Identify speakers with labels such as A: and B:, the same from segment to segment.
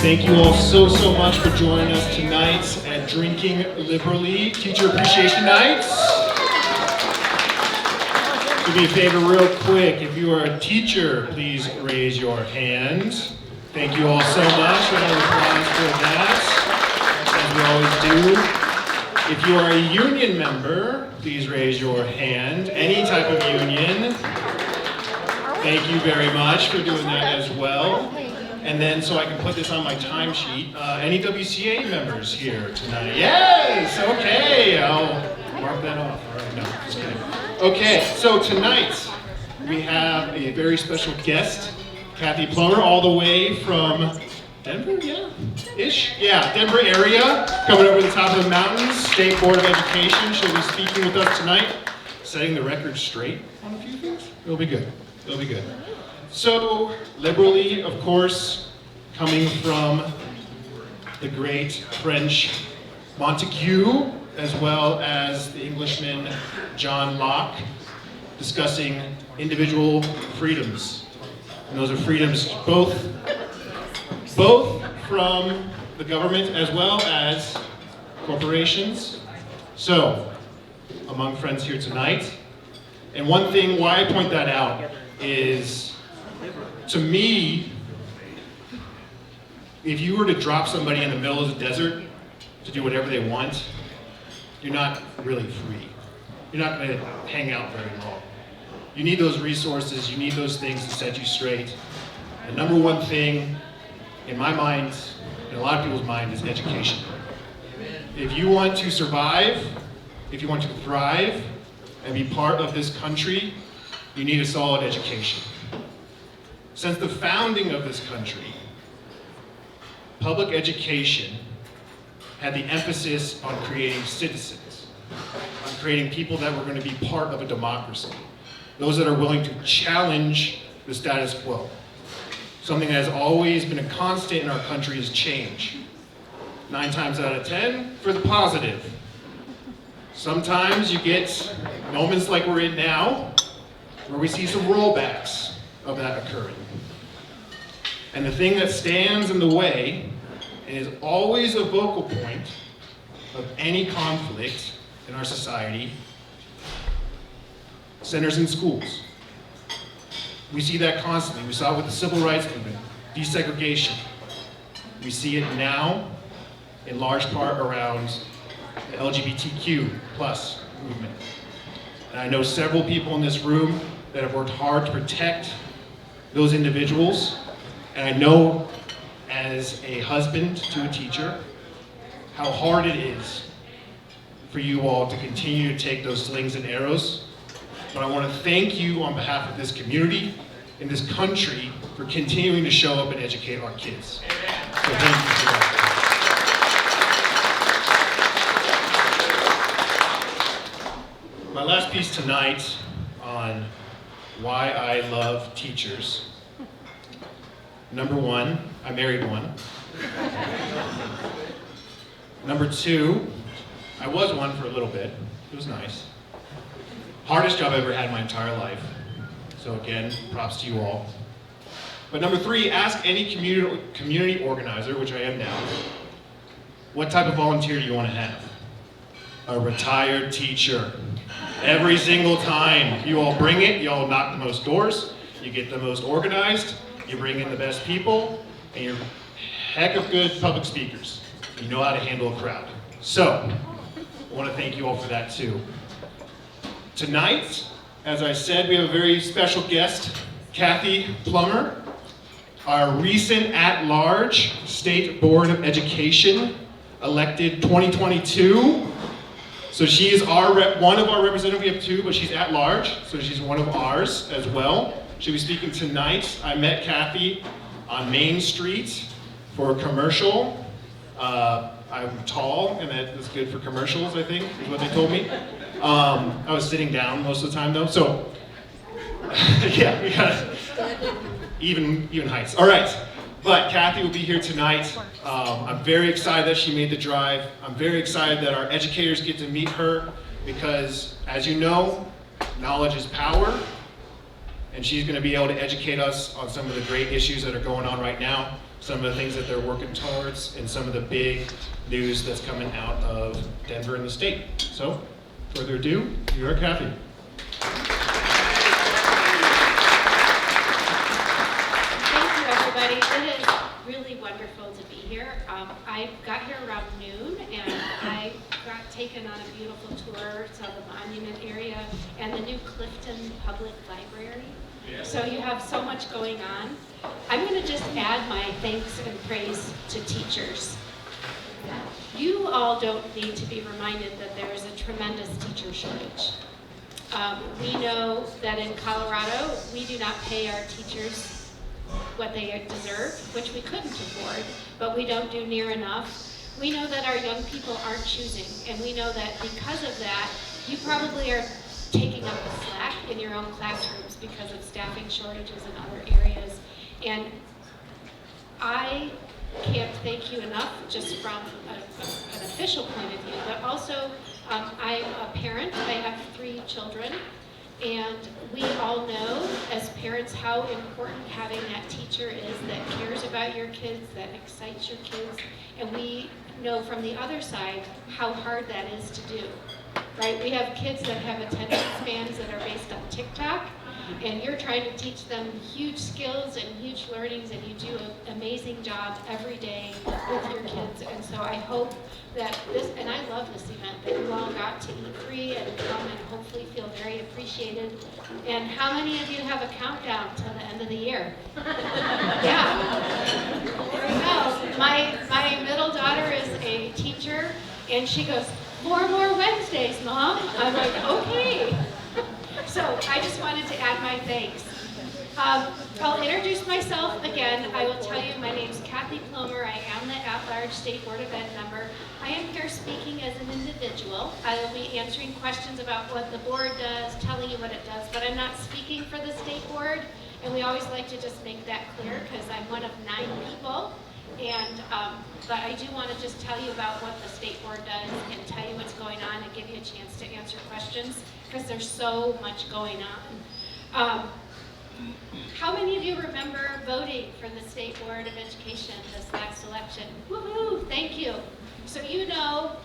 A: Thank you all so much for joining us tonight at Drinking Liberally Teacher Appreciation Nights. Do me a favor real quick. If you are a teacher, please raise your hand. Thank you all so much. Round of applause for that, as we always do. If you are a union member, please raise your hand. Any type of union. Thank you very much for doing that as well. And then, so I can put this on my timesheet, any WCA members here tonight? Yes, okay, I'll mark that off. All right, no, just kidding. Okay, so tonight we have a very special guest, Kathy Plomer, all the way from Denver, ish? Yeah, Denver area, coming over the top of the mountains, State Board of Education. She'll be speaking with us tonight, setting the record straight on a few things. It'll be good, it'll be good. So, liberally, of course, coming from the great French Montesquieu, as well as the Englishman John Locke, discussing individual freedoms. And those are freedoms both from the government as well as corporations. So, among friends here tonight, and one thing why I point that out is, to me, if you were to drop somebody in the middle of the desert to do whatever they want, you're not really free. You're not going to hang out very long. You need those resources, you need those things to set you straight. The number one thing in my mind, in a lot of people's mind, is education. If you want to survive, if you want to thrive and be part of this country, you need a solid education. Since the founding of this country, public education had the emphasis on creating citizens, on creating people that were going to be part of a democracy, those that are willing to challenge the status quo. Something that has always been a constant in our country is change. 9 times out of 10 for the positive. Sometimes you get moments like we're in now, where we see some rollbacks of that occurring. And the thing that stands in the way and is always a vocal point of any conflict in our society centers in schools. We see that constantly. We saw it with the civil rights movement, desegregation. We see it now in large part around the LGBTQ plus movement. And I know several people in this room that have worked hard to protect those individuals. And I know as a husband to a teacher how hard it is for you all to continue to take those slings and arrows. But I want to thank you on behalf of this community and this country for continuing to show up and educate our kids. So thank you for that. My last piece tonight on why I love teachers. Number 1, I married one. Number 2, I was one for a little bit. It was nice. Hardest job I ever had in my entire life. So again, props to you all. But number 3, ask any community organizer, which I am now, what type of volunteer do you want to have? A retired teacher. Every single time you all bring it, you all knock the most doors, you get the most organized, you bring in the best people, and you're heck of good public speakers. You know how to handle a crowd. So, I want to thank you all for that too. Tonight, as I said, we have a very special guest, Kathy Plomer, our recent at-large State Board of Education, elected 2022. So she is one of our representatives. We have 2, but she's at large, so she's one of ours as well. She'll be speaking tonight. I met Kathy on Main Street for a commercial. I'm tall, and that is good for commercials, I think, is what they told me. I was sitting down most of the time, though, so yeah, we got even heights. All right, but Kathy will be here tonight. I'm very excited that she made the drive. I'm very excited that our educators get to meet her because, as you know, knowledge is power. and she's going to be able to educate us on some of the great issues that are going on right now, some of the things that they're working towards, and some of the big news that's coming out of Denver and the state. So, further ado, you are Kathy.
B: Thank you, everybody. It is really wonderful to be here. I got here around noon, and I got taken on a beautiful tour to the monument area and the new Clifton Public Library. So you have so much going on. I'm going to just add my thanks and praise to teachers. You all don't need to be reminded that there is a tremendous teacher shortage. We know that in Colorado, we do not pay our teachers what they deserve, which we couldn't afford, but we don't do near enough. We know that our young people aren't choosing, and we know that because of that, you probably are taking up the slack in your own classrooms because of staffing shortages in other areas. And I can't thank you enough just from an official point of view, but also I'm a parent. I have 3 children, and we all know as parents how important having that teacher is that cares about your kids, that excites your kids, and we know from the other side how hard that is to do. Right? We have kids that have attention spans that are based on TikTok, and you're trying to teach them huge skills and huge learnings, and you do an amazing job every day with your kids. And so I hope that this, and I love this event, that you all got to eat free and come and hopefully feel very appreciated. And how many of you have a countdown till the end of the year? Yeah, there you go. My middle daughter is a teacher, and she goes, more Wednesdays, Mom. I'm like, okay. So I just wanted to add my thanks. I'll introduce myself again. I will tell you my name's Kathy Plomer. I am the at-large State Board of Ed member. I am here speaking as an individual. I will be answering questions about what the board does, telling you what it does, but I'm not speaking for the state board. And we always like to just make that clear because I'm one of 9 people. And but I do want to just tell you about what the state board does and tell you what's going on and give you a chance to answer questions because there's so much going on. How many of you remember voting for the State Board of Education this last election? Woohoo! Thank you. So you know,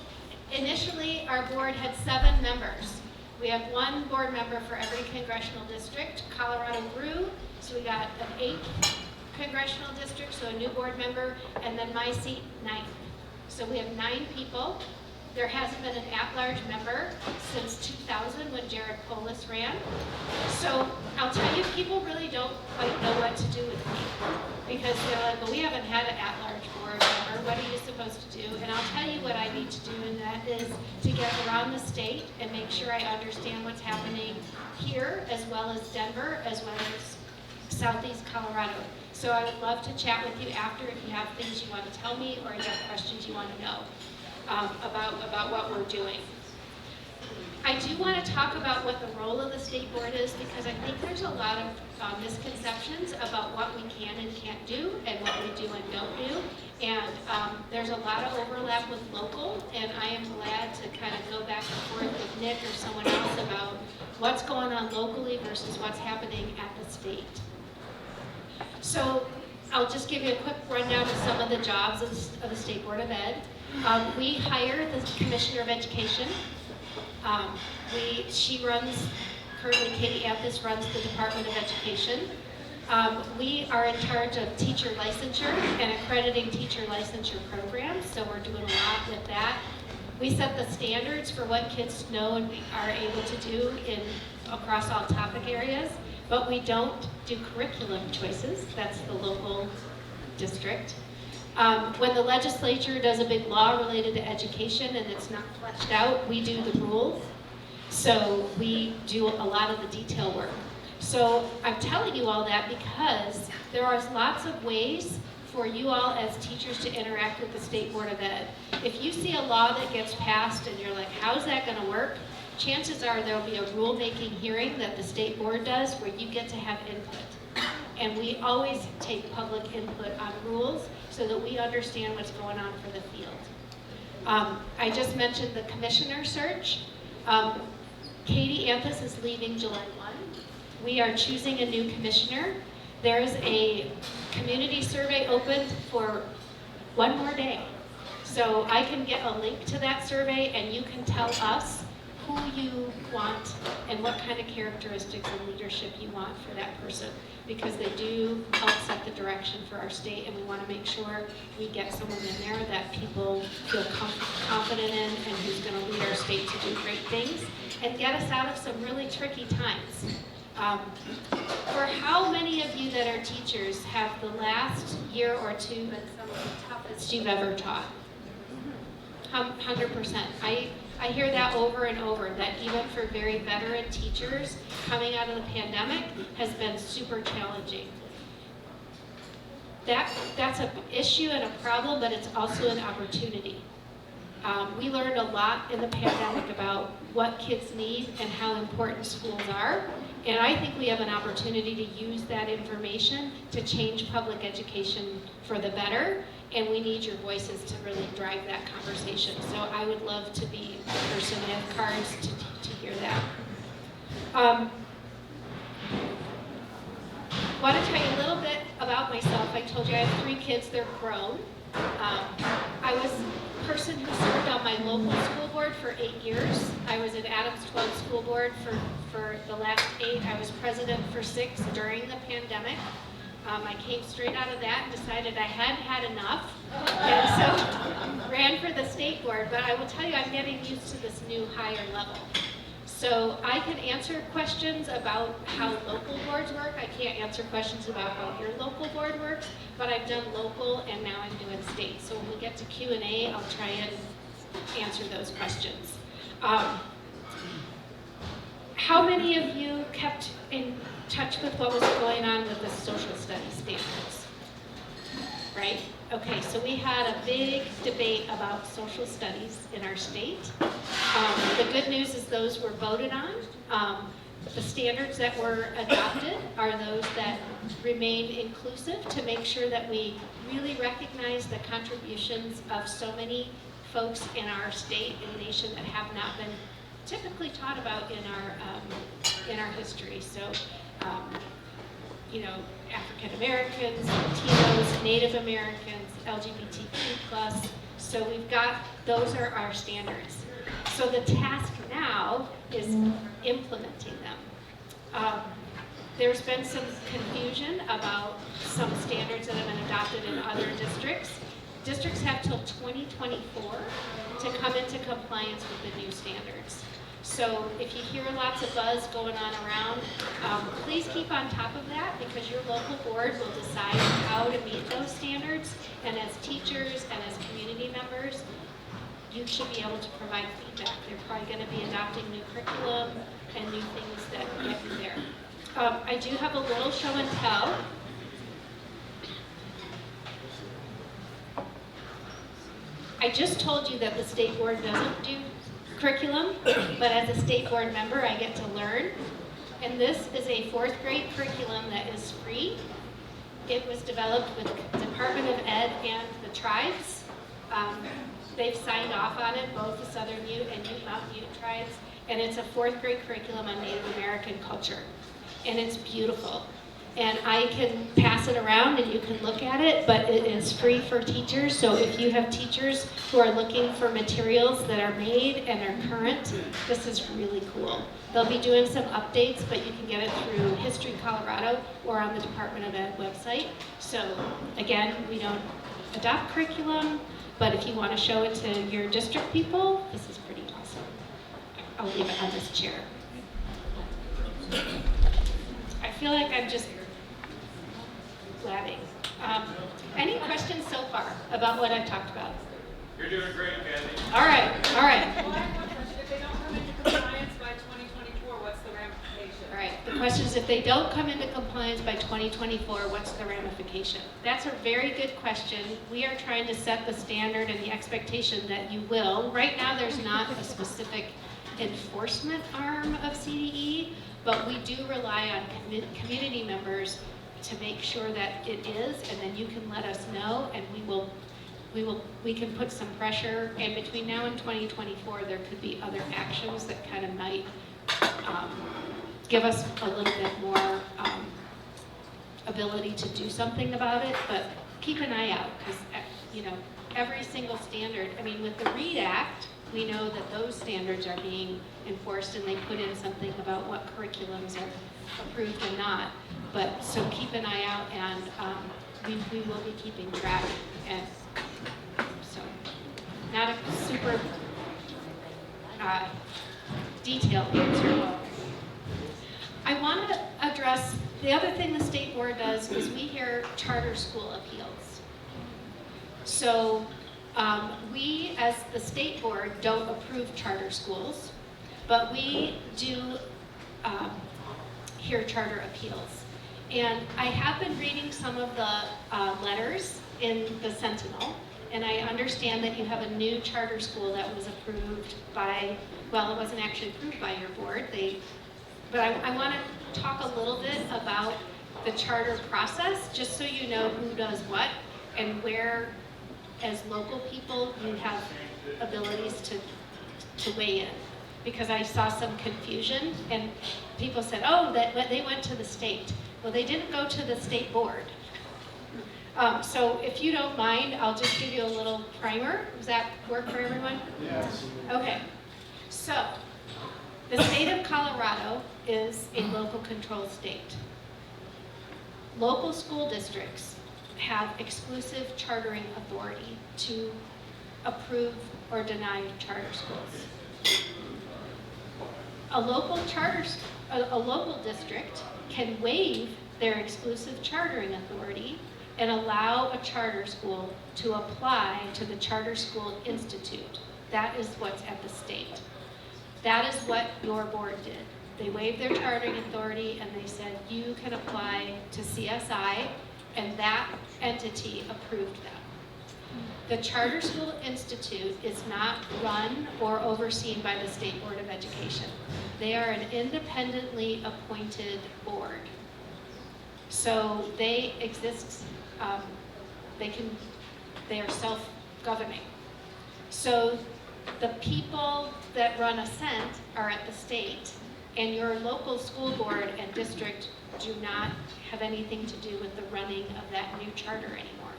B: initially our board had 7 members. We have 1 board member for every congressional district. Colorado grew, so we got an 8th congressional district, so a new board member, and then my seat, 9th. So we have 9 people. There hasn't been an at-large member since 2000 when Jared Polis ran. So I'll tell you, people really don't quite know what to do with me because they're like, well, we haven't had an at-large board member. What are you supposed to do? And I'll tell you what I need to do, and that is to get around the state and make sure I understand what's happening here as well as Denver, as well as Southeast Colorado. So I would love to chat with you after if you have things you want to tell me or you have questions you want to know about what we're doing. I do want to talk about what the role of the state board is because I think there's a lot of misconceptions about what we can and can't do and what we do and don't do. And there's a lot of overlap with local, and I am glad to kind of go back and forth with Nick or someone else about what's going on locally versus what's happening at the state. So I'll just give you a quick rundown of some of the jobs of the State Board of Ed. We hire the Commissioner of Education. She runs, currently Katie Anthus runs the Department of Education. We are in charge of teacher licensure and accrediting teacher licensure programs, so we're doing a lot with that. We set the standards for what kids know and are able to do across all topic areas. But we don't do curriculum choices. That's the local district. When the legislature does a big law related to education and it's not fleshed out, we do the rules. So we do a lot of the detail work. So I'm telling you all that because there are lots of ways for you all as teachers to interact with the State Board of Ed. If you see a law that gets passed and you're like, how's that going to work? Chances are there'll be a rulemaking hearing that the state board does where you get to have input. And we always take public input on rules so that we understand what's going on for the field. I just mentioned the commissioner search. Katie Anthus is leaving July 1. we are choosing a new commissioner. There's a community survey open for one more day. So I can get a link to that survey and you can tell us who you want and what kind of characteristics and leadership you want for that person, because they do help set the direction for our state, and we want to make sure we get someone in there that people feel confident in and who's going to lead our state to do great things and get us out of some really tricky times. For how many of you that are teachers have the last year or two been some of the toughest you've ever taught? 100%. I hear that over and over, that even for very veteran teachers, coming out of the pandemic has been super challenging. That's an issue and a problem, but it's also an opportunity. We learned a lot in the pandemic about what kids need and how important schools are. And I think we have an opportunity to use that information to change public education for the better. And we need your voices to really drive that conversation. So I would love to be the person in cards to hear that. Want to tell you a little bit about myself. I told you I have 3 kids, they're grown. I was a person who served on my local school board for 8 years. I was in Adams 12 school board for the last 8. I was president for 6 during the pandemic. I came straight out of that and decided I had had enough, and so ran for the state board. But I will tell you, I'm getting used to this new higher level. So I can answer questions about how local boards work. I can't answer questions about how your local board works, but I've done local and now I'm doing state. So when we get to Q&A, I'll try and answer those questions. How many of you kept in touch with what was going on with the social studies standards? Right? Okay, so we had a big debate about social studies in our state. The good news is those were voted on. The standards that were adopted are those that remain inclusive to make sure that we really recognize the contributions of so many folks in our state and nation that have not been typically taught about in our history. So, you know, African Americans, Latinos, Native Americans, LGBTQ+. So we've got, those are our standards. So the task now is implementing them. There's been some confusion about some standards that have been adopted in other districts. Districts have till 2024 to come into compliance with the new standards. So if you hear lots of buzz going on around, please keep on top of that, because your local board will decide how to meet those standards. And as teachers and as community members, you should be able to provide feedback. They're probably going to be adopting new curriculum and new things that get you there. I do have a little show and tell. I just told you that the state board doesn't do curriculum, but as a state board member, I get to learn. And this is a 4th grade curriculum that is free. It was developed with the Department of Ed and the tribes. They've signed off on it, both the Southern Ute and Ute Mountain Ute tribes, and it's a 4th grade curriculum on Native American culture. And it's beautiful. And I can pass it around and you can look at it, but it is free for teachers. So if you have teachers who are looking for materials that are made and are current, this is really cool. They'll be doing some updates, but you can get it through History Colorado or on the Department of Ed website. So again, we don't adopt curriculum, but if you want to show it to your district people, this is pretty awesome. I'll leave it on this chair. I feel like I'm just blabbing. Any questions so far about what I've talked about?
C: You're doing great, Kathy.
B: All right, all right.
D: Well, I have one question. If they don't come into compliance by 2024, what's the ramification?
B: All right, the question is, if they don't come into compliance by 2024, what's the ramification? That's a very good question. We are trying to set the standard and the expectation that you will. Right now, there's not a specific enforcement arm of CDE, but we do rely on community members to make sure that it is, and then you can let us know, and we can put some pressure. And between now and 2024, there could be other actions that kind of might give us a little bit more ability to do something about it, but keep an eye out, because every single standard, I mean, with the READ Act, we know that those standards are being enforced, and they put in something about what curriculums are approved and not. But so keep an eye out, and we will be keeping track. And so, not a super detailed answer. I want to address the other thing the state board does is we hear charter school appeals. So we, as the state board, don't approve charter schools, but we do hear charter appeals. And I have been reading some of the letters in the Sentinel, and I understand that you have a new charter school that was approved by, well, it wasn't actually approved by your board. But I want to talk a little bit about the charter process, just so you know who does what and where, as local people, you have abilities to weigh in. Because I saw some confusion, and people said, oh, that they went to the state. Well, they didn't go to the state board. So if you don't mind, I'll just give you a little primer. Does that work for everyone?
A: Yes.
B: Okay. So the state of Colorado is a local control state. Local school districts have exclusive chartering authority to approve or deny charter schools. A local district can waive their exclusive chartering authority and allow a charter school to apply to the Charter School Institute. That is what's at the state. That is what your board did. They waived their chartering authority and they said you can apply to CSI, and that entity approved them. The Charter School Institute is not run or overseen by the State Board of Education. They are an independently appointed board. So they exist, they are self-governing. So the people that run Ascent are at the state, and your local school board and district do not have anything to do with the running of that new charter anymore.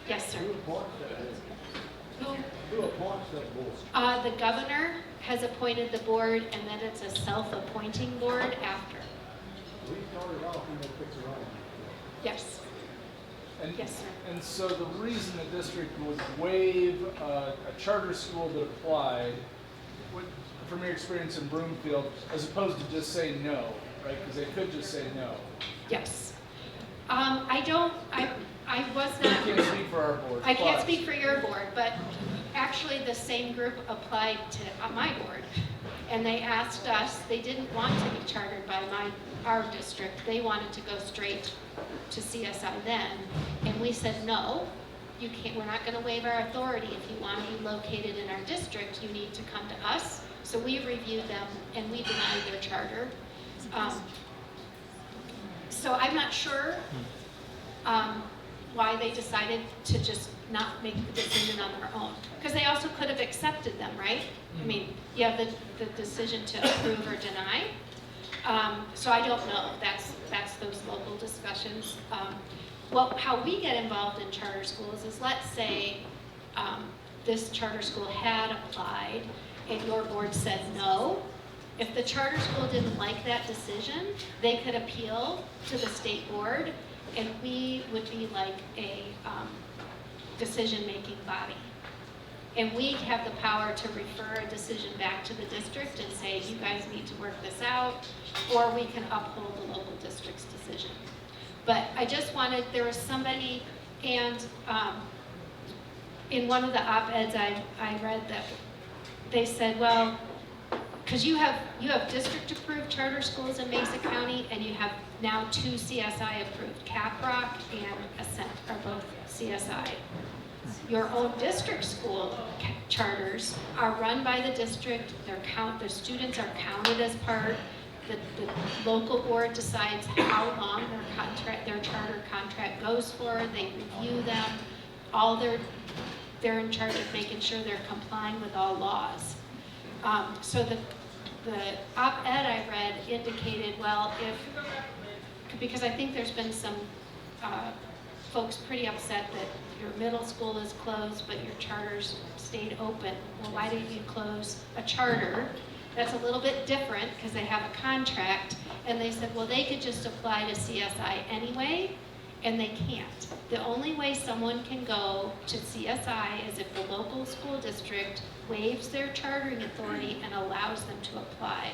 B: Yes, sir.
E: Who appoints that? Who appoints that board?
B: The governor has appointed the board, and then it's a self-appointing board after.
E: We started off and they picked their own.
B: Yes.
F: And,
B: Yes, sir.
F: and so the reason the district would waive a charter school that applied, from your experience in Broomfield, as opposed to just say no, right? Because they could just say no.
B: Yes. I was
F: You
B: not.
F: can't speak for our board.
B: I can't
F: but-
B: speak for your board, but actually the same group applied to my board. And they asked us, they didn't want to be chartered by our district. They wanted to go straight to CSI then. And we said, no, you can't, we're not gonna waive our authority. If you wanna be located in our district, you need to come to us. So we reviewed them and we denied their charter. So I'm not sure why they decided to just not make the decision on their own. Because they also could have accepted them, right? I mean, you have the decision to approve or deny. So I don't know. That's those local discussions. Well, how we get involved in charter schools is, let's say this charter school had applied and your board said no. If the charter school didn't like that decision, they could appeal to the state board, and we would be like a decision-making body. And we have the power to refer a decision back to the district and say, you guys need to work this out, or we can uphold the local district's decision. But I just wanted, there was somebody, and in one of the op-eds I read that they said, well, because you have district-approved charter schools in Mesa County, and you have now 2 CSI-approved. Caprock and Ascent are both CSI. Your own district school charters are run by the district. The students are counted as part. The local board decides how long their charter contract goes for. They review them. They're in charge of making sure they're complying with all laws. So the op-ed I read indicated, well, because I think there's been some folks pretty upset that your middle school is closed, but your charters stayed open. Well, why did you close a charter? That's a little bit different because they have a contract, and they said, well, they could just apply to CSI anyway, and they can't. The only way someone can go to CSI is if the local school district waives their chartering authority and allows them to apply.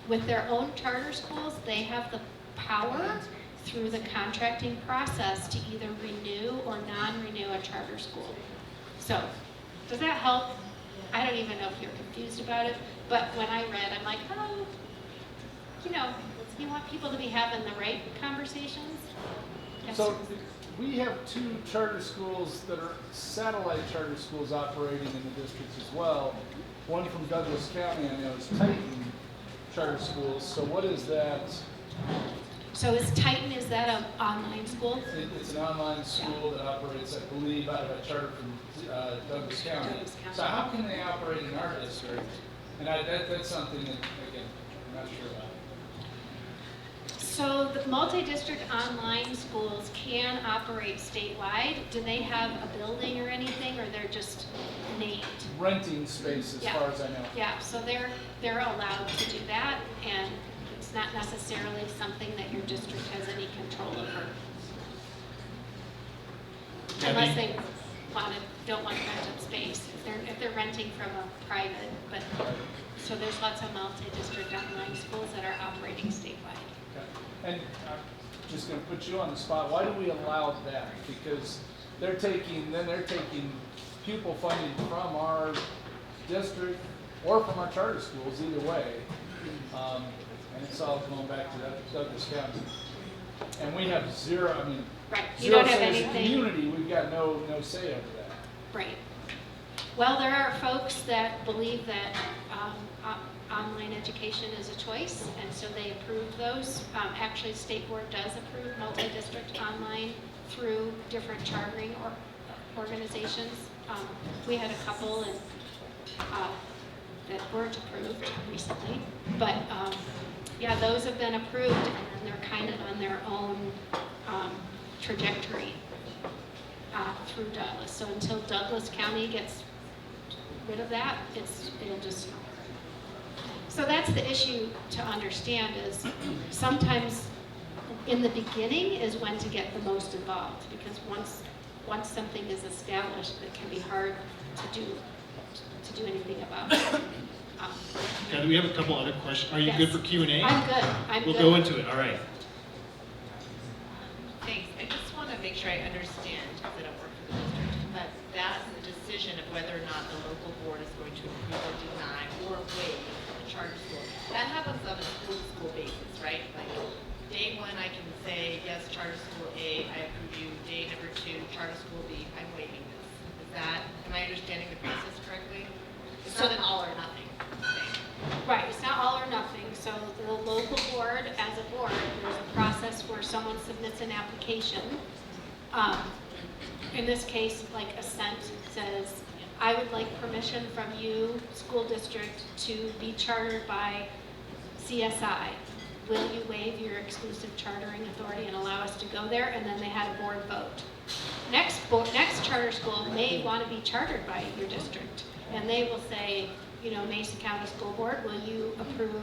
B: With their own charter schools, they have the power through the contracting process to either renew or non-renew a charter school. So, does that help? I don't even know if you're confused about it, but when I read, I'm like, oh, you want people to be having the right conversations? Yes,
F: So
B: sir.
F: we have 2 charter schools that are satellite charter schools operating in the districts as well. One from Douglas County, I know, is Titan Charter Schools. So what is that?
B: So is Titan, is that an online school?
F: It's an online school that operates, I believe, out of a charter from Douglas County.
B: Douglas County.
F: So how can they operate in our district? And that's something that, again, I'm not sure about.
B: So the multi-district online schools can operate statewide. Do they have a building or anything, or they're just named?
F: Renting space, as
B: Yeah.
F: far as I know.
B: Yeah, so they're allowed to do that, and it's not necessarily something that your district has any control over. Unless they don't want to rent up space, if they're renting from a private, but, so there's lots of multi-district online schools that are operating statewide.
F: Okay. And I'm just going to put you on the spot. Why do we allow that? Because they're taking pupil funding from our district or from our charter schools, either way. And it's all going back to Douglas County. And we have zero,
B: Right, you
F: zero
B: don't have
F: say as a
B: anything.
F: community, we've got no say over that.
B: Right. Well, there are folks that believe that online education is a choice, and so they approve those. Actually, State Board does approve multi-district online through different chartering organizations. We had a couple that weren't approved recently, but yeah, those have been approved, and they're kind of on their own trajectory through Douglas. So until Douglas County gets rid of that, it'll just. So that's the issue to understand is sometimes in the beginning is when to get the most involved, because once something is established, it can be hard to do anything about it.
A: Kathy, we have a couple other questions. Are you
B: Yes.
A: good for Q&A?
B: I'm good.
A: We'll go into it. All right.
G: Thanks. I just want to make sure I understand, because I don't work for the district, but that's the decision of whether or not the local board is going to approve or deny or waive the charter school. That happens on a school-to-school basis, right? Like day 1, I can say, yes, charter school A, I approve you. Day number 2, charter school B, I'm waiving this. Am I understanding the process correctly? It's not an all or nothing thing.
B: Right, it's not all or nothing. So the local board, as a board, there's a process where someone submits an application. In this case, like Ascent says, I would like permission from you, school district, to be chartered by CSI. Will you waive your exclusive chartering authority and allow us to go there? And then they had a board vote. Next charter school may want to be chartered by your district, and they will say, Mason County School Board, will you approve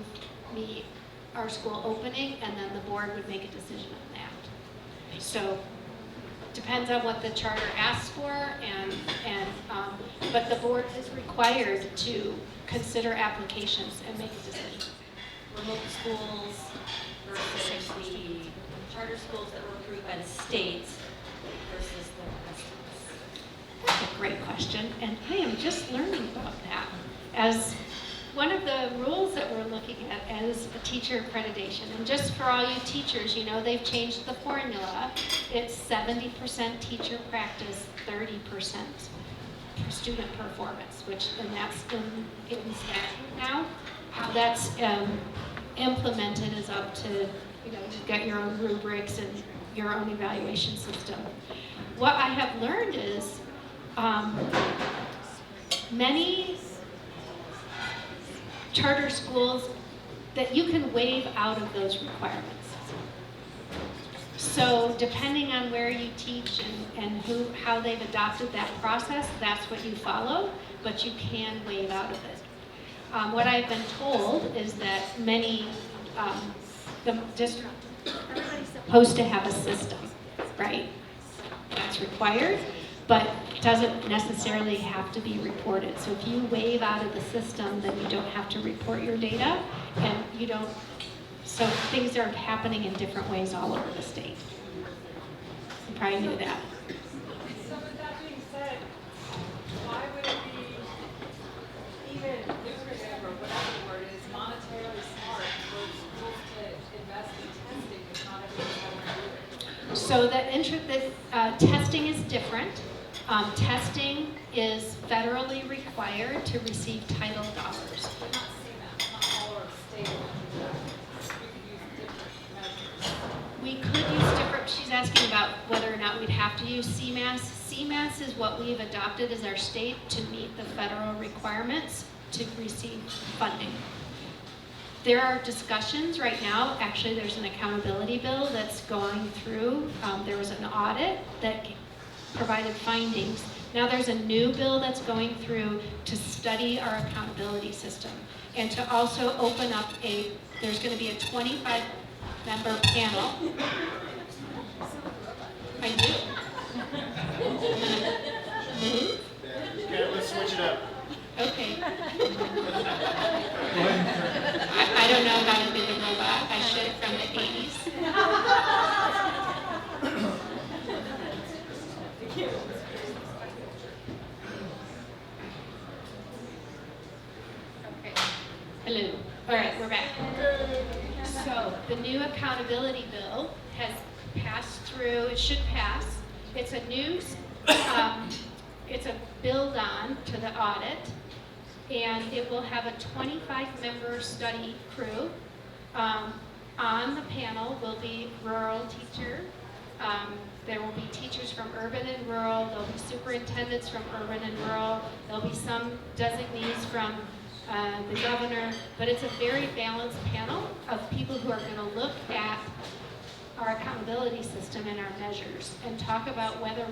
B: our school opening? And then the board would make a decision on that. So depends on what the charter asks for, but the board is required to consider applications and make a decision.
H: Remote schools versus the charter schools that were approved by the states versus the rest of us.
B: That's a great question, and I am just learning about that. As one of the rules that we're looking at is a teacher accreditation. And just for all you teachers, they've changed the formula. It's 70% teacher practice, 30% student performance, and that's in statute now. How that's implemented is up to, you've got your own rubrics and your own evaluation system. What I have learned is many charter schools that you can waive out of those requirements. So depending on where you teach and how they've adopted that process, that's what you follow, but you can waive out of it. What I've been told is that many, the district, everybody's supposed to have a system, right? That's required, but doesn't necessarily have to be reported. So if you waive out of the system, then you don't have to report your data, and you don't, so things are happening in different ways all over the state. You probably knew that.
D: So with that being said, why would it be even lucrative or whatever the word is, monetarily smart for schools to invest in testing if not everyone's having to do it?
B: So the testing is different. Testing is federally required to receive title dollars.
D: Not CMAS, not all our state we could use different measures.
B: We could use different, she's asking about whether or not we'd have to use CMAS. CMAS is what we've adopted as our state to meet the federal requirements to receive funding. There are discussions right now, actually there's an accountability bill that's going through. There was an audit that provided findings. Now there's a new bill that's going through to study our accountability system and to also open up there's going to be a 25-member panel. I do. Move.
A: Okay, let's switch it up.
B: Okay. I don't know how to be the robot. I should from the 80s. Okay. Hello. All right, we're back. So the new accountability bill has passed through. It should pass. It's a new, it's a build on to the audit, and it will have a 25-member study crew. On the panel will be rural teacher. There will be teachers from urban and rural. There'll be superintendents from urban and rural. There'll be some designees from the governor, but it's a very balanced panel of people who are going to look at our accountability system and our measures and talk about whether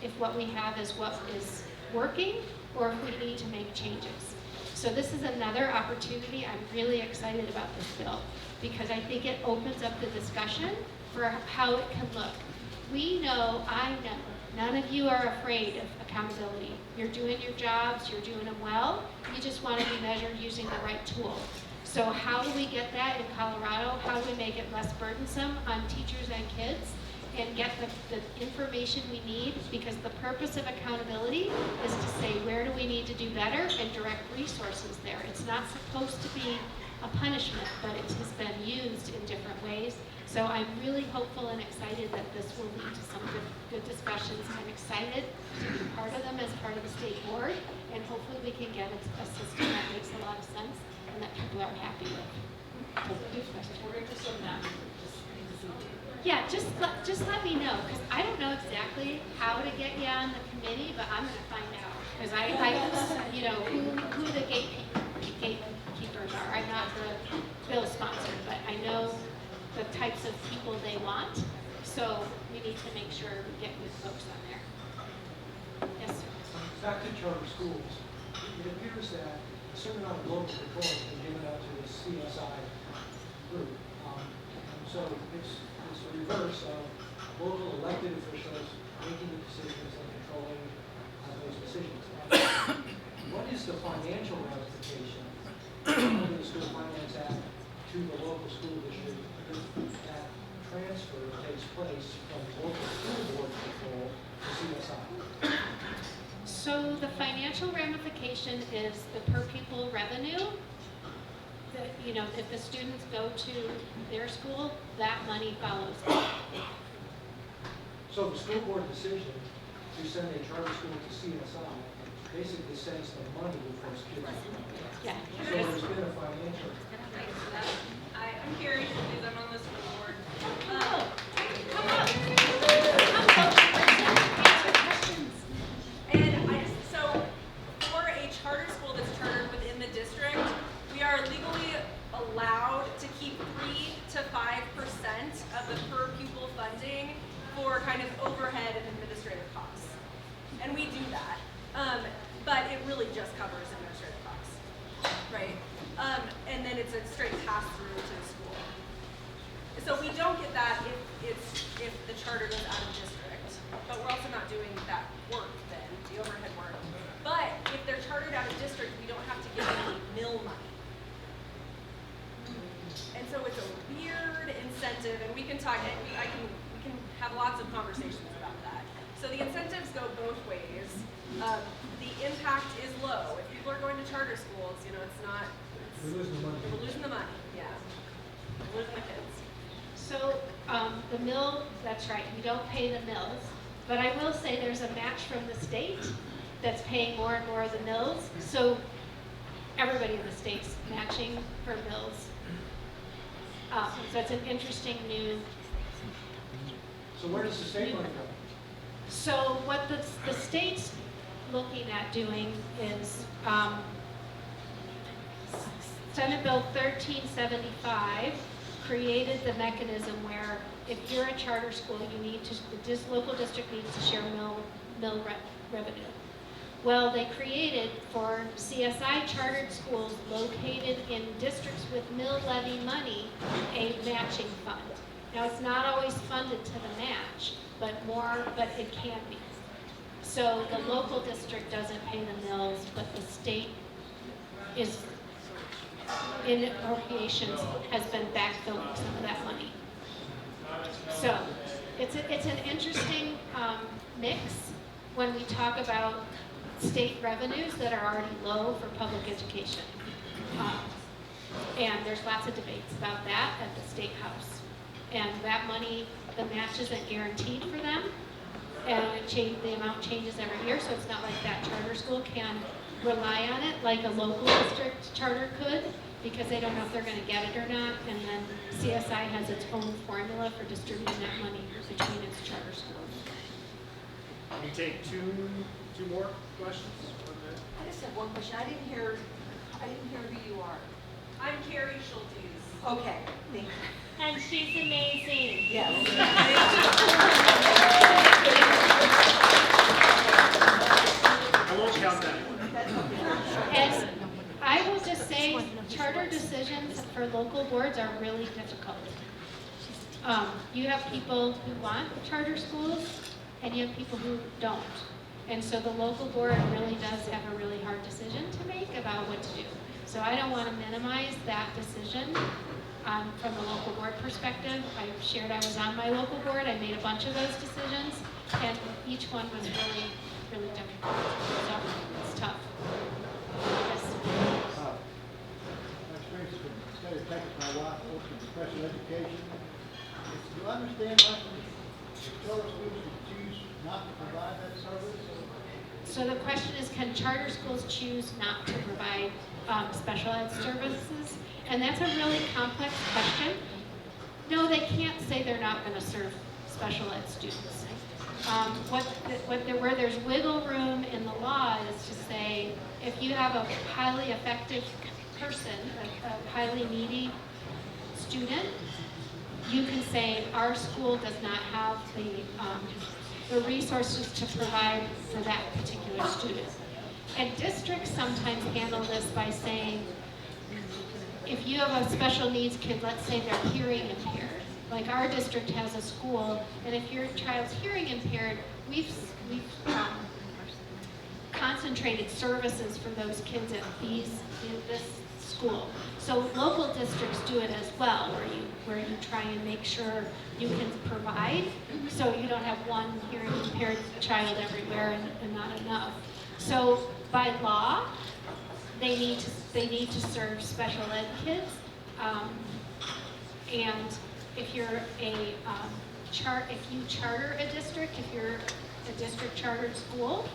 B: if what we have is what is working or if we need to make changes. So this is another opportunity. I'm really excited about this bill because I think it opens up the discussion for how it can look. I know, none of you are afraid of accountability. You're doing your jobs, you're doing them well. You just want to be measured using the right tool. So how do we get that in Colorado? How do we make it less burdensome on teachers and kids and get the information we need? Because the purpose of accountability is to say, where do we need to do better and direct resources there. It's not supposed to be a punishment, but it has been used in different ways. So I'm really hopeful and excited that this will lead to some good discussions. I'm excited to be part of them as part of the state board, and hopefully we can get a system that makes a lot of sense and that people are happy with.
D: We're interested in that.
B: Yeah, just let me know, because I don't know exactly how to get you on the committee, but I'm going to find out, because I who the gatekeepers are. I'm not the bill sponsor, but I know the types of people they want, so we need to make sure we get good folks on there. Yes, sir.
E: Back to charter schools. It appears that a certain amount of local control has been given out to the CSI group. So it's the reverse of local elected officials making the decisions and controlling those decisions. What is the financial ramification under the School Finance Act to the local school district if that transfer takes place from local school board control to CSI?
B: So the financial ramification is the per pupil revenue. If the students go to their school, that money follows.
E: So the school board decision to send a charter school to CSI basically sends the money before it's kids.
B: Yeah.
E: So there's been a financial.
D: I'm curious because I'm on this board.
B: Come up.
D: And so for a charter school that's chartered within the district, we are legally
I: allowed to keep 3 to 5% of the per pupil funding for kind of overhead and administrative costs. And we do that. But it really just covers administrative costs, right? And then it's a straight pass-through to the school. So we don't get that if the charter goes out of district, but we're also not doing that work then, the overhead work. But if they're chartered out of district, we don't have to give any mill money. And so it's a weird incentive, and we can talk, and we can have lots of conversations about that. So the incentives go both ways. The impact is low. If people are going to charter schools, you know, it's not.
E: We're losing the money.
I: We're losing the money. Yeah, we're losing the kids.
B: So the mill, that's right, we don't pay the mills, but I will say there's a match from the state that's paying more and more of the mills. So everybody in the state's matching for mills. So it's an interesting new.
E: So where does the state money go?
B: So what the state's looking at doing is Senate Bill 1375 created the mechanism where if you're a charter school, you need to, the local district needs to share mill revenue. Well, they created for CSI chartered schools located in districts with mill levy money a matching fund. Now, it's not always funded to the match, but it can be. So the local district doesn't pay the mills, but the state is in appropriations has been backfilling some of that money. So it's an interesting mix when we talk about state revenues that are already low for public education. And there's lots of debates about that at the State House. And that money, the match isn't guaranteed for them, and the amount changes every year, so it's not like that charter school can rely on it like a local district charter could, because they don't know if they're going to get it or not, and then CSI has its own formula for distributing that money between its charter schools.
A: We take two more questions.
J: I just have one question. I didn't hear who you are.
I: I'm Carrie Schultes.
J: Okay, thank you.
B: And she's amazing.
J: Yes.
A: I won't count that.
B: And I will just say, charter decisions for local boards are really difficult. You have people who want charter schools, and you have people who don't. And so the local board really does have a really hard decision to make about what to do. So I don't want to minimize that decision from the local board perspective. I shared I was on my local board. I made a bunch of those decisions, and each one was really, really difficult. So it's tough. Yes.
K: My experience with the state of Texas, my wife works in special education. Do you understand why charter schools would choose not to provide that service?
B: So the question is, can charter schools choose not to provide special ed services? And that's a really complex question. No, they can't say they're not going to serve special ed students. Where there's wiggle room in the law is to say, if you have a highly effective person, a highly needy student, you can say our school does not have the resources to provide for that particular student. And districts sometimes handle this by saying, if you have a special needs kid, let's say they're hearing impaired. Like our district has a school, and if your child's hearing impaired, we've concentrated services for those kids at in this school. So local districts do it as well, where you try and make sure you can provide, so you don't have one hearing impaired child everywhere and not enough. So by law, they need to serve special ed kids, and if you're if you charter a district, if you're a district chartered school,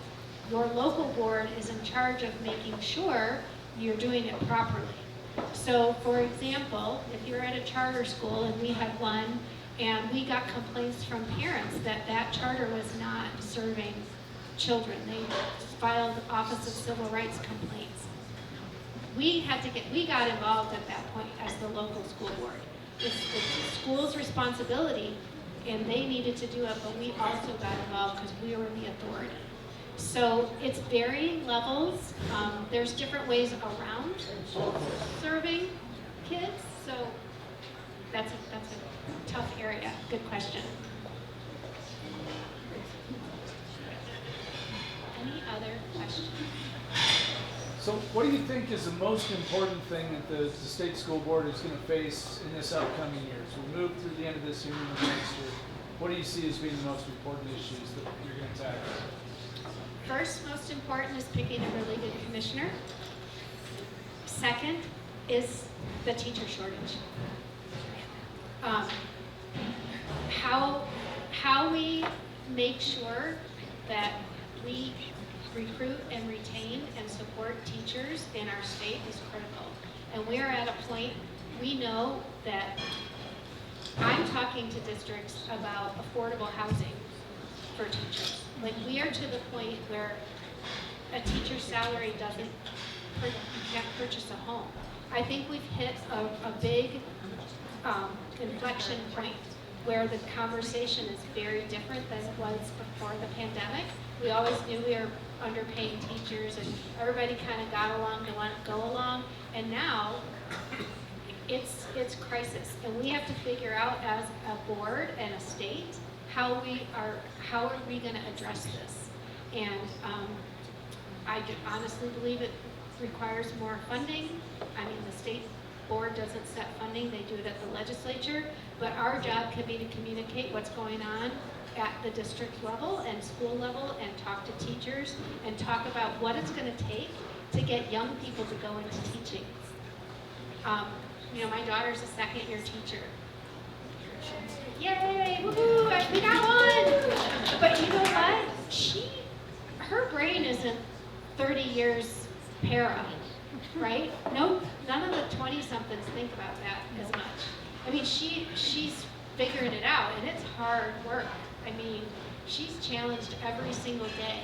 B: your local board is in charge of making sure you're doing it properly. So, for example, if you're at a charter school and we had one, and we got complaints from parents that charter was not serving children, they filed Office of Civil Rights complaints. we got involved at that point as the local school board. It's the school's responsibility, and they needed to do it, but we also got involved because we were the authority. So it's varying levels. There's different ways around serving kids, so that's a tough area. Good question. Any other questions?
F: So what do you think is the most important thing that the state school board is going to face in this upcoming year? So we move through the end of this year and into next year. What do you see as being the most important issues that you're going to tackle?
B: First, most important is picking a really good commissioner. Second is the teacher shortage. How we make sure that we recruit and retain and support teachers in our state is critical. And we are at a point, we know that I'm talking to districts about affordable housing for teachers. Like, we are to the point where a teacher's salary you can't purchase a home. I think we've hit a big inflection point where the conversation is very different than it was before the pandemic. We always knew we were underpaying teachers, and everybody kind of got along to go along, and now it's crisis, and we have to figure out as a board and a state how are we going to address this. And I honestly believe it requires more funding. I mean, the state board doesn't set funding, they do it at the legislature, but our job could be to communicate what's going on at the district level and school level, and talk to teachers and talk about what it's going to take to get young people to go into teaching. My daughter's a second-year teacher. Yay! Woohoo! We got one! But you know what? Her brain isn't 30 years para, right? No, none of the 20-somethings think about that as much. I mean, she's figuring it out, and it's hard work. I mean, she's challenged every single day.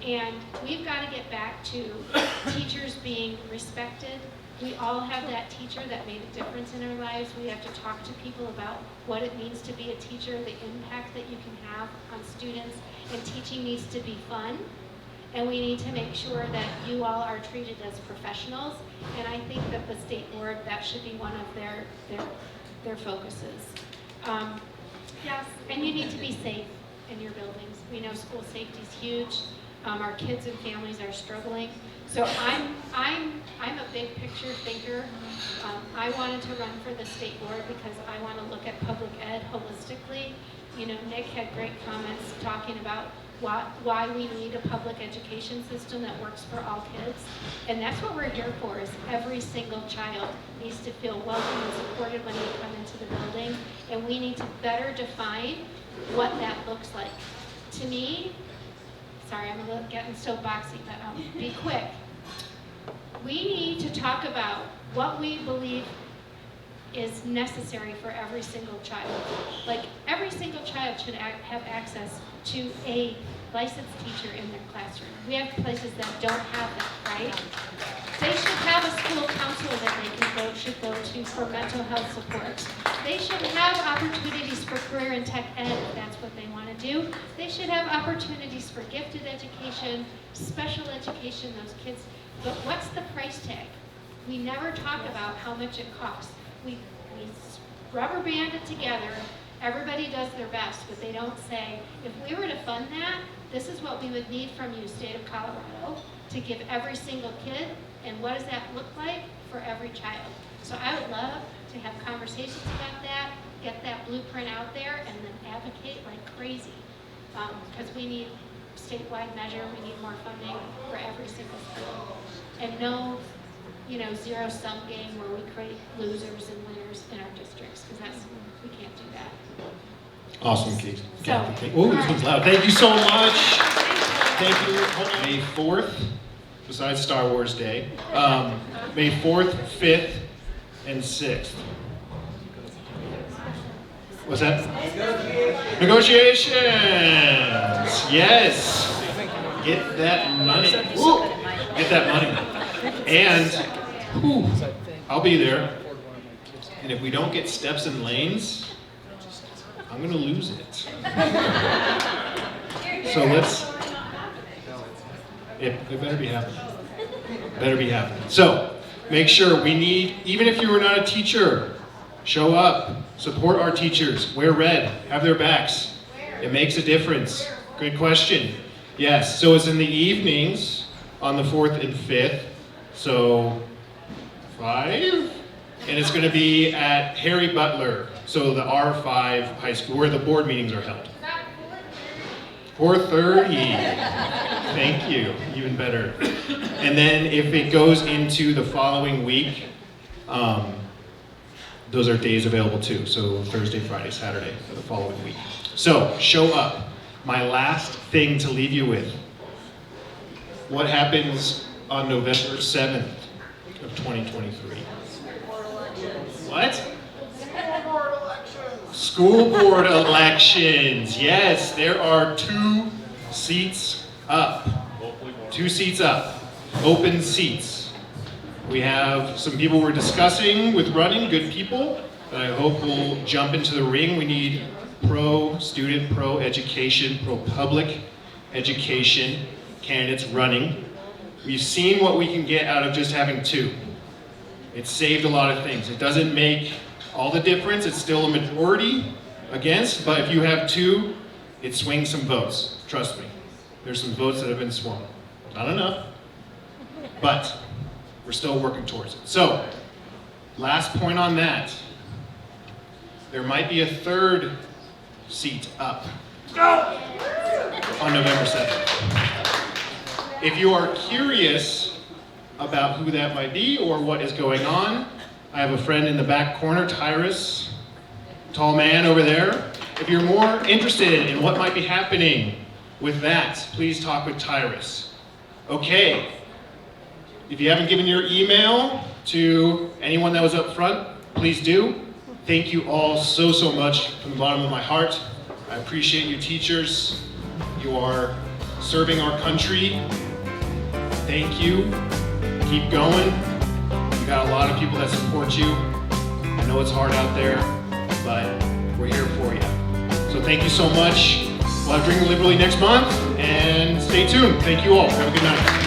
B: And we've got to get back to teachers being respected. We all have that teacher that made a difference in our lives. We have to talk to people about what it means to be a teacher, the impact that you can have on students, and teaching needs to be fun. And we need to make sure that you all are treated as professionals. And I think that the state board, that should be one of their focuses. Yes, and you need to be safe in your buildings. We know school safety is huge. Our kids and families are struggling. So I'm a big picture thinker. I wanted to run for the state board because I want to look at public ed holistically. Nick had great comments talking about why we need a public education system that works for all kids. And that's what we're here for, is every single child needs to feel welcome and supported when they come into the building. And we need to better define what that looks like. To me, sorry, I'm getting soapboxy, but be quick. We need to talk about what we believe is necessary for every single child. Like, every single child should have access to a licensed teacher in their classroom. We have places that don't have that, right? They should have a school counselor that they should go to for mental health support. They should have opportunities for career and tech ed if that's what they want to do. They should have opportunities for gifted education, special education, those kids. But what's the price tag? We never talk about how much it costs. We rubber band it together. Everybody does their best, but they don't say, if we were to fund that, this is what we would need from you, state of Colorado, to give every single kid, and what does that look like for every child? So I would love to have conversations about that, get that blueprint out there, and then advocate like crazy. Because we need statewide measure, we need more funding for every single school. And no, zero-sum game where we create losers and winners in our districts, because we can't do that.
A: Awesome, Keith.
B: So,
A: Oh, this one's loud. Thank you so much. Thank you. May 4th, besides Star Wars Day, May 4th, 5th, and 6th. What's that? Negotiations. Yes. Get that money. Ooh, get that money. And Whew.
F: Because I think
A: I'll be there.
F: I can't afford one of my kids.
A: And if we don't get steps and lanes, I'm gonna lose it. So let's, it better be happening. Better be happening. So make sure we need, even if you are not a teacher, show up, support our teachers, wear red, have their backs. It makes a difference. Good question. Yes, so it's in the evenings on the 4th and 5th. So 5? And it's gonna be at Harry Butler, so the R5 high school, where the board meetings are held. 4:30. Thank you, even better. And then if it goes into the following week, those are days available too. So Thursday, Friday, Saturday for the following week. So show up. My last thing to leave you with. What happens on November 7th of 2023? What? School board elections. Yes, there are 2 seats up. 2 seats up. Open seats. We have some people we're discussing with running, good people, that I hope will jump into the ring. We need pro-student, pro-education, pro-public education candidates running. We've seen what we can get out of just having 2. It's saved a lot of things. It doesn't make all the difference. It's still a majority against, but if you have 2, it swings some votes. Trust me. There's some votes that have been swung. Not enough, but we're still working towards it. So, last point on that. There might be a 3rd seat up on November 7th. If you are curious about who that might be or what is going on, I have a friend in the back corner, Tyrus, tall man over there. If you're more interested in what might be happening with that, please talk with Tyrus. Okay, if you haven't given your email to anyone that was up front, please do. Thank you all so much from the bottom of my heart. I appreciate you teachers. You are serving our country. Thank you. Keep going. You got a lot of people that support you. I know it's hard out there, but we're here for you. So thank you so much. We'll have Drink Liberally next month, and stay tuned. Thank you all. Have a good night.